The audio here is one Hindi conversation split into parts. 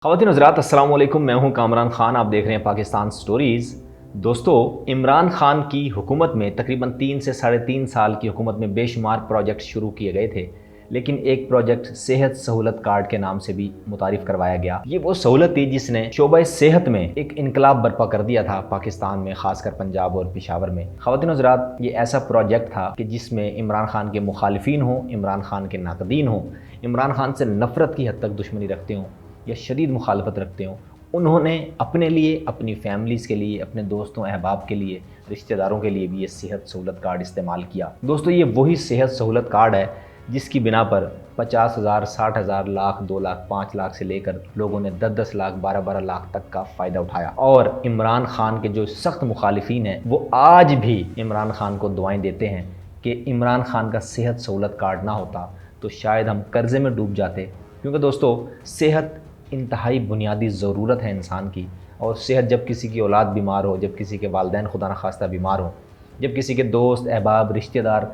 ख़वातीन हज़रात अस्सलाम वालेकुम, मैं हूं कामरान ख़ान। आप देख रहे हैं पाकिस्तान स्टोरीज़। दोस्तों, इमरान ख़ान की हुकूमत में तकरीबन 3 से साढ़े 3 साल की हुकूमत में बेशुमार प्रोजेक्ट शुरू किए गए थे, लेकिन एक प्रोजेक्ट सेहत सहूलत कार्ड के नाम से भी मुतारिफ़ करवाया गया। ये वो सहूलत थी जिसने शोबा सेहत में एक इनकलाब बर्पा कर दिया था पाकिस्तान में, ख़ासकर पंजाब और पेशावर में। ख़वातीन हज़रात, ये ऐसा प्रोजेक्ट था कि जिसमें इमरान ख़ान के मुखालिफिन हों, इमरान ख़ान के नाकदीन हों, इमरान ख़ान से नफ़रत की हद तक दुश्मनी रखते हों या शदीद मुखालफत रखते हों, उन्होंने अपने लिए, अपनी फैमिलीज़ के लिए, अपने दोस्तों अहबाब के लिए, रिश्तेदारों के लिए भी ये सेहत सहूलत कार्ड इस्तेमाल किया। दोस्तों, ये वही सेहत सहूलत कार्ड है जिसकी बिना पर 50,000, 60,000, लाख, 2 लाख, 5 लाख से लेकर लोगों ने 10-10 लाख, 12-12 लाख तक का फ़ायदा उठाया। और इमरान ख़ान के जो सख्त मुखालिफिन हैं वो आज भी इमरान ख़ान को दुआएँ देते हैं कि इमरान ख़ान का सेहत सहूलत कार्ड ना होता तो शायद हम कर्ज़े में डूब जाते। क्योंकि दोस्तों, सेहत इंतहाई बुनियादी ज़रूरत है इंसान की, और सेहत जब किसी की औलाद बीमार हो, जब किसी के वालिदैन खुदा न खास्ता बीमार हो, जब किसी के दोस्त अहबाब रिश्तेदार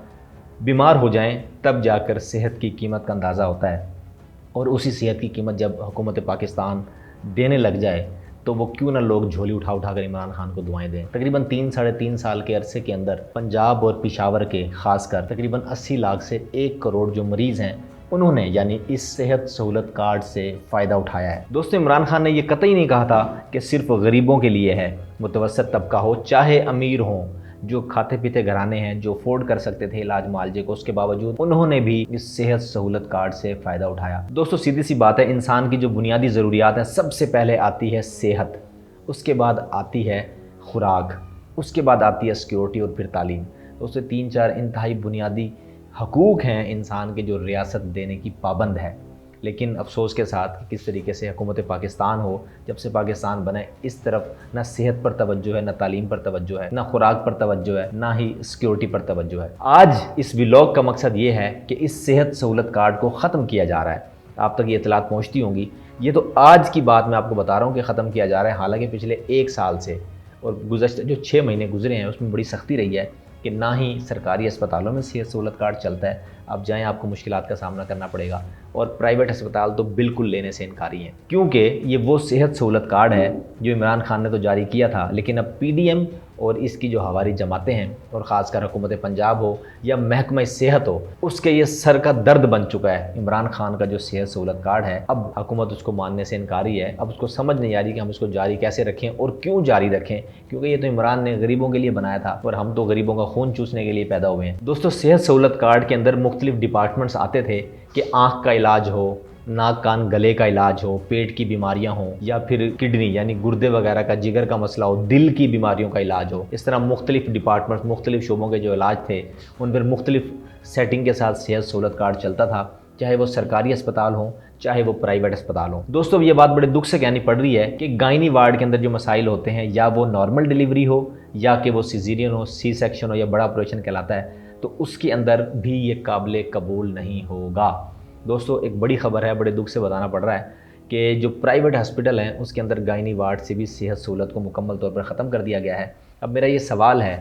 बीमार हो जाएं, तब जाकर सेहत की कीमत का अंदाज़ा होता है। और उसी सेहत की कीमत जब हुकूमत पाकिस्तान देने लग जाए तो वो क्यों ना लोग झोली उठा उठा कर इमरान खान को दुआएं दें। तकरीबन 3 साढ़े 3 साल के अरसे के अंदर पंजाब और पेशावर के खासकर तकरीबन 80 लाख से 1 करोड़ जो मरीज़ हैं, उन्होंने यानी इस सेहत सहूलत कार्ड से फ़ायदा उठाया है। दोस्तों, इमरान खान ने यह कतई नहीं कहा था कि सिर्फ गरीबों के लिए है। मुतवसत तबका हो चाहे अमीर हो, जो खाते पीते घराने हैं, जो अफोर्ड कर सकते थे इलाज मुआलजे को, उसके बावजूद उन्होंने भी इस सेहत सहूलत कार्ड से फ़ायदा उठाया। दोस्तों, सीधी सी बात है, इंसान की जो बुनियादी ज़रूरियात हैं, सबसे पहले आती है सेहत, उसके बाद आती है खुराक, उसके बाद आती है सिक्योरिटी और फिर तालीम। दोस्तों, 3-4 इंतहाई बुनियादी हकूक़ हैं इंसान के जो रियासत देने की पाबंद है। लेकिन अफसोस के साथ कि किस तरीके से हुकूमत पाकिस्तान हो, जब से पाकिस्तान बना है, इस तरफ ना सेहत पर तवज्जो है, ना तालीम पर तवज्जो है, ना खुराक पर तवज्जो है, ना ही सिक्योरिटी पर तवज्जो है। आज इस व्लॉग का मकसद ये है कि इस सेहत सहूलत कार्ड को ख़त्म किया जा रहा है। आप तक ये इतलात पहुँचती होंगी। ये तो आज की बात मैं आपको बता रहा हूँ कि ख़त्म किया जा रहा है, हालाँकि पिछले 1 साल से और गुज़श्ता जो 6 महीने गुजरे हैं उसमें बड़ी सख्ती रही है कि ना ही सरकारी अस्पतालों में सेहत सहूलत कार्ड चलता है। आप जाएँ, आपको मुश्किलात का सामना करना पड़ेगा, और प्राइवेट अस्पताल तो बिल्कुल लेने से इनकारी हैं, क्योंकि ये वो सेहत सहूलत कार्ड है जो इमरान खान ने तो जारी किया था, लेकिन अब पीडीएम और इसकी जो हवारी जमातें हैं, और ख़ासकर हुकूमत पंजाब हो या महकमा सेहत हो, उसके ये सर का दर्द बन चुका है इमरान खान का जो सेहत सहूलत कार्ड है। अब हुकूमत उसको मानने से इनकारी है। अब उसको समझ नहीं आ रही कि हम इसको जारी कैसे रखें और क्यों जारी रखें, क्योंकि ये तो इमरान ने गरीबों के लिए बनाया था और हम तो गरीबों का खून चूसने के लिए पैदा हुए हैं। दोस्तों, सेहत सहूलत कार्ड के अंदर मुख्तलिफ डिपार्टमेंट्स आते थे कि आँख का इलाज हो, नाक कान गले का इलाज हो, पेट की बीमारियां हों, या फिर किडनी यानी गुर्दे वगैरह का, जिगर का मसला हो, दिल की बीमारियों का इलाज हो। इस तरह मुख्तलिफ डिपार्टमेंट्स, मुख्तलिफ शोबों के जो इलाज थे, उन पर मुख्तलिफ सेटिंग के साथ सेहत सहूलत कार्ड चलता था, चाहे वो सरकारी अस्पताल हो चाहे वो प्राइवेट अस्पताल हो। दोस्तों, ये बात बड़े दुख से कहनी पड़ रही है कि गायनी वार्ड के अंदर जो मसाइल होते हैं, या वो नॉर्मल डिलीवरी हो या कि वो सिजेरियन हो, सी सेक्शन हो या बड़ा ऑपरेशन कहलाता है, तो उसके अंदर भी ये काबिल कबूल नहीं होगा। दोस्तों, एक बड़ी ख़बर है, बड़े दुख से बताना पड़ रहा है कि जो प्राइवेट हॉस्पिटल हैं उसके अंदर गायनी वार्ड से भी सेहत सहूलत को मुकम्मल तौर पर ख़त्म कर दिया गया है। अब मेरा ये सवाल है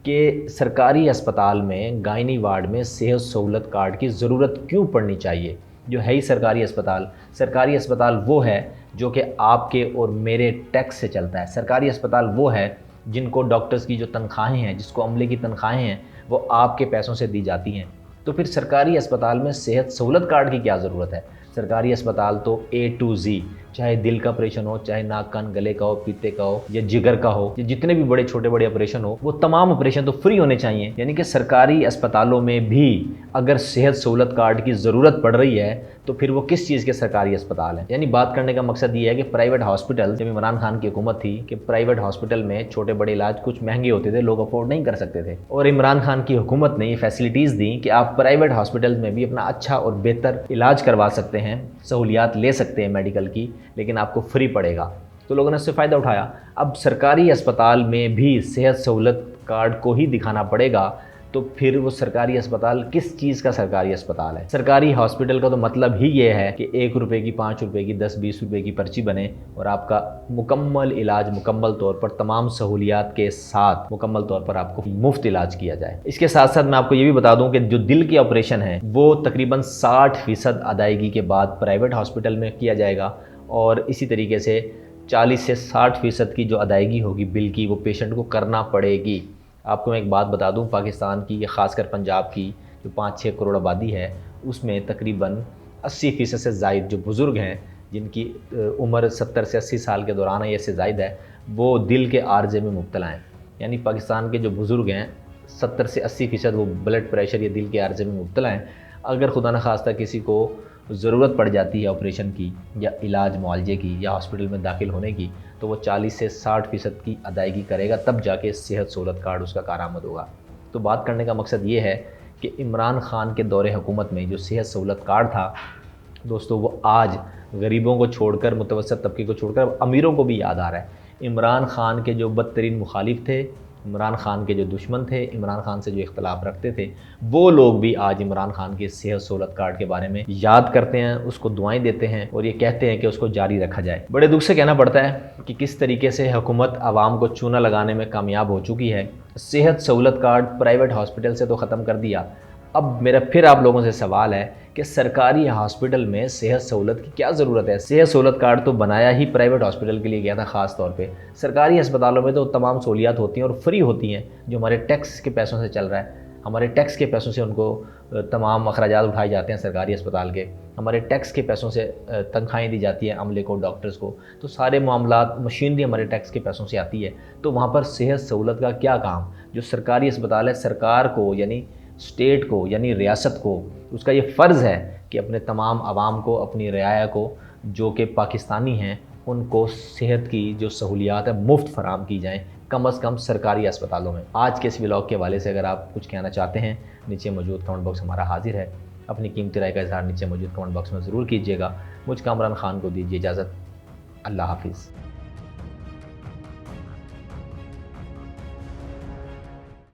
कि सरकारी अस्पताल में गायनी वार्ड में सेहत सहूलत कार्ड की ज़रूरत क्यों पड़नी चाहिए? जो है ही सरकारी अस्पताल वो है जो कि आपके और मेरे टैक्स से चलता है। सरकारी अस्पताल वो है जिनको डॉक्टर्स की जो तनख्वाहें हैं, जिसको अमले की तनख्वाहें हैं, वो आपके पैसों से दी जाती हैं। तो फिर सरकारी अस्पताल में सेहत सहूलत कार्ड की क्या ज़रूरत है? सरकारी अस्पताल तो A to Z, चाहे दिल का ऑपरेशन हो, चाहे नाक कान गले का हो, पीते का हो या जिगर का हो, या जितने भी बड़े छोटे बड़े ऑपरेशन हो, वो तमाम ऑपरेशन तो फ्री होने चाहिए। यानी कि सरकारी अस्पतालों में भी अगर सेहत सहूलत कार्ड की ज़रूरत पड़ रही है तो फिर वो किस चीज़ के सरकारी अस्पताल हैं? यानी बात करने का मकसद ये है कि प्राइवेट हॉस्पिटल, जब इमरान खान की हुकूमत थी कि प्राइवेट हॉस्पिटल में छोटे बड़े इलाज कुछ महंगे होते थे, लोग अफोर्ड नहीं कर सकते थे, और इमरान खान की हुकूमत ने ये फैसिलिटीज़ दी कि आप प्राइवेट हॉस्पिटल में भी अपना अच्छा और बेहतर इलाज करवा सकते हैं, सहूलियात ले सकते हैं मेडिकल की, लेकिन आपको फ्री पड़ेगा। तो लोगों ने इससे फ़ायदा उठाया। अब सरकारी अस्पताल में भी सेहत सहूलत कार्ड को ही दिखाना पड़ेगा, तो फिर वो सरकारी अस्पताल किस चीज़ का सरकारी अस्पताल है? सरकारी हॉस्पिटल का तो मतलब ही ये है कि 1 रुपये की, 5 रुपये की, 10-20 रुपये की पर्ची बने और आपका मुकम्मल इलाज मुकम्मल तौर पर तमाम सहूलियात के साथ मुकम्मल तौर पर आपको मुफ्त इलाज किया जाए। इसके साथ साथ मैं आपको ये भी बता दूं कि जो दिल के ऑपरेशन है वो तकरीबन 60% अदायगी के बाद प्राइवेट हॉस्पिटल में किया जाएगा और इसी तरीके से 40 से 60% की जो अदायगी होगी बिल की वो पेशेंट को करना पड़ेगी। आपको मैं एक बात बता दूं, पाकिस्तान की या ख़ासकर पंजाब की जो 5-6 करोड़ आबादी है उसमें तकरीबन 80% से ज़ायद जो बुज़ुर्ग हैं जिनकी उम्र 70 से 80 साल के दौरान है या इससे ज़ायद है, वो दिल के आर्जे में मुब्तला हैं। यानी पाकिस्तान के जो बुज़ुर्ग हैं 70 से 80% वो ब्लड प्रेशर या दिल के आर्जे में मुब्तला हैं। अगर खुदा न खास्ता किसी को ज़रूरत पड़ जाती है ऑपरेशन की या इलाज मुआलजे की या हॉस्पिटल में दाखिल होने की, तो वो 40 से 60% की अदायगी करेगा, तब जाके सेहत सहूलत कार्ड उसका कारआमद होगा। तो बात करने का मकसद ये है कि इमरान खान के दौरे हुकूमत में जो सेहत सहूलत कार्ड था दोस्तों, वो आज गरीबों को छोड़कर, मुतवस्सित तबके को छोड़कर अमीरों को भी याद आ रहा है। इमरान खान के जो बदतरीन मुखालिफ थे, इमरान खान के जो दुश्मन थे, इमरान खान से जो इख्तलाफ रखते थे, वो लोग भी आज इमरान खान के सेहत सहूलत कार्ड के बारे में याद करते हैं, उसको दुआएं देते हैं और ये कहते हैं कि उसको जारी रखा जाए। बड़े दुख से कहना पड़ता है कि किस तरीके से हुकूमत आवाम को चूना लगाने में कामयाब हो चुकी है। सेहत सहूलत कार्ड प्राइवेट हॉस्पिटल से तो ख़त्म कर दिया, अब मेरा फिर आप लोगों से सवाल है कि सरकारी हॉस्पिटल में सेहत सहूलत की क्या ज़रूरत है। सेहत सहूलत कार्ड तो बनाया ही प्राइवेट हॉस्पिटल के लिए गया था ख़ास तौर पे। सरकारी अस्पतालों में तो तमाम सहूलियात होती हैं और फ्री होती हैं, जो हमारे टैक्स के पैसों से चल रहा है। हमारे टैक्स के पैसों से उनको तमाम अखराजात उठाए जाते हैं सरकारी अस्पताल के, हमारे टैक्स के पैसों से तनख्वाहें दी जाती हैं अमले को, डॉक्टर्स को, तो सारे मामलात, मशीनरी हमारे टैक्स के पैसों से आती है। तो वहाँ पर सेहत सहूलत का क्या काम? जो सरकारी अस्पताल है, सरकार को यानी स्टेट को यानी रियासत को उसका ये फ़र्ज़ है कि अपने तमाम आवाम को, अपनी रियाया को जो कि पाकिस्तानी हैं, उनको सेहत की जो सहूलियात है मुफ्त फराम की जाएँ, कम अज़ कम सरकारी अस्पतालों में। आज के इस व्लॉग के हवाले से अगर आप कुछ कहना चाहते हैं, नीचे मौजूद कमेंट बॉक्स हमारा हाजिर है। अपनी कीमती राय का इज़हार नीचे मौजूद कमेंट बॉक्स में ज़रूर कीजिएगा। मुझ कामरान खान को दीजिए इजाज़त। अल्लाह हाफिज़।